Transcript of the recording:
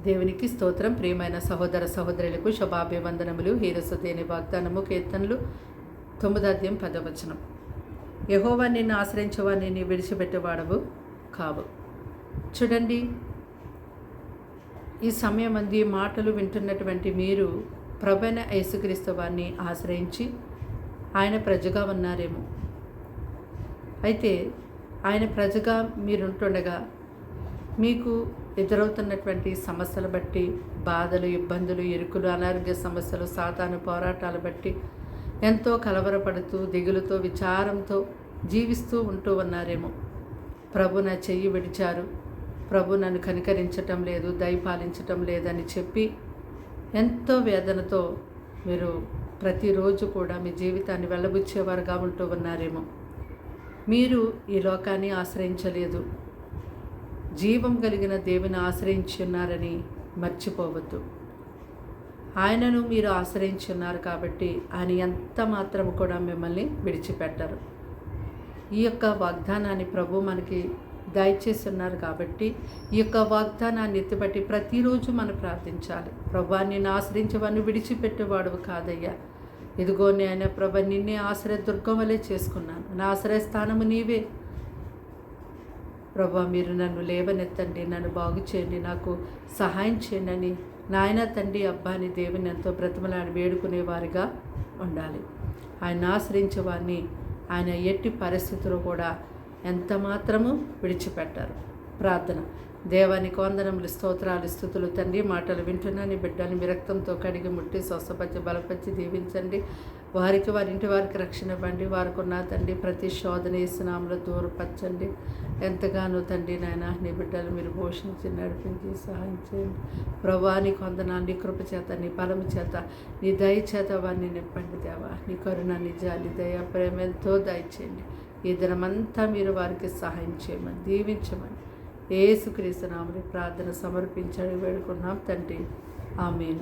దేవునికి స్తోత్రం. ప్రియమైన సహోదర సహోదరులకు శుభాభివందనములు. హీరసుదేని వాగ్దానము కీర్తనలు 9వ అధ్యాయం 10వ వచనం. యెహోవా నిన్ను ఆశ్రయించేవాడిని నీ విడిచిపెట్టేవాడవు కావు. చూడండి, ఈ సమయం అంది మాటలు వింటున్నటువంటి మీరు ప్రభువైన యేసుక్రీస్తు వారిని ఆశ్రయించి ఆయన ప్రజగా ఉన్నారేమో. అయితే ఆయన ప్రజగా మీరుంటుండగా మీకు ఎదురవుతున్నటువంటి సమస్యలు బట్టి, బాధలు, ఇబ్బందులు, ఇరుకులు, అనారోగ్య సమస్యలు, సాతాను పోరాటాలు బట్టి ఎంతో కలవరపడుతూ, దిగులుతో, విచారంతో జీవిస్తూ ఉంటూ ఉన్నారేమో. ప్రభు నా చెయ్యి విడిచారు, ప్రభు నన్ను కనికరించటం లేదు, దయపాలించటం లేదని చెప్పి ఎంతో వేదనతో మీరు ప్రతిరోజు కూడా మీ జీవితాన్ని వెళ్ళబుచ్చేవారుగా ఉంటూ ఉన్నారేమో. మీరు ఈ లోకాన్ని ఆశ్రయించలేదు, జీవం కలిగిన దేవుని ఆశ్రయించి ఉన్నారని మర్చిపోవద్దు. ఆయనను మీరు ఆశ్రయించి ఉన్నారు కాబట్టి ఆయన ఎంత మాత్రం కూడా మిమ్మల్ని విడిచిపెట్టరు. ఈ యొక్క వాగ్దానాన్ని ప్రభు మనకి దయచేసి ఉన్నారు కాబట్టి ఈ యొక్క వాగ్దానాన్ని ఎత్తిపట్టి ప్రతిరోజు మనం ప్రార్థించాలి. ప్రభా నిన్ను ఆశ్రయించేవాడిని విడిచిపెట్టేవాడు కాదయ్యా. ఇదిగో నేను ప్రభు నిన్నే ఆశ్రయ దుర్గం వలె చేసుకున్నాను, నా ఆశ్రయ స్థానము నీవే. ప్రభా మీరు నన్ను లేవనెత్తండి, నన్ను బాగు చేయండి, నాకు సహాయం చేయండి అని నాయన తండ్రి అబ్బాని దేవుని ఎంతో బ్రతిమలాడి వేడుకునేవారిగా ఉండాలి. ఆయన ఆశ్రయించే వారిని ఆయన ఎట్టి పరిస్థితుల్లో కూడా ఎంత మాత్రము విడిచిపెట్టారు. ప్రార్థన. దేవానికి వందనములు, స్తోత్రాలు, స్తుతులు తండ్రి. మాటలు వింటున్నాను బిడ్డని మీ రక్తంతో కడిగి ముట్టి స్వస్థపరిచి బలపరిచి దీవించండి. వారికి వారి ఇంటి వారికి రక్షణ ఇవ్వండి. వారికి ఉన్న తండ్రి ప్రతి శోధన యేసునామములో దూరపరచండి. ఎంతగానో తండ్రి నాయన నీ బిడ్డలు మీరు పోషించి నడిపించి సహాయం చేయండి. ప్రభువా నీకు వందనాలు. నీ కృప చేత, నీ బలము చేత, నీ దయ చేత వారిని నింపండి దేవా. నీ కరుణ, నీ జాలి, దయ, ప్రేమ ఎంతో దయచేయండి. ఈ దినమంతా మీరు వారికి సహాయం చేయమని, దీవించమని యేసుక్రీస్తు నామములో ప్రార్థన సమర్పించండి వేడుకున్నాం తండ్రి. ఆమేన్.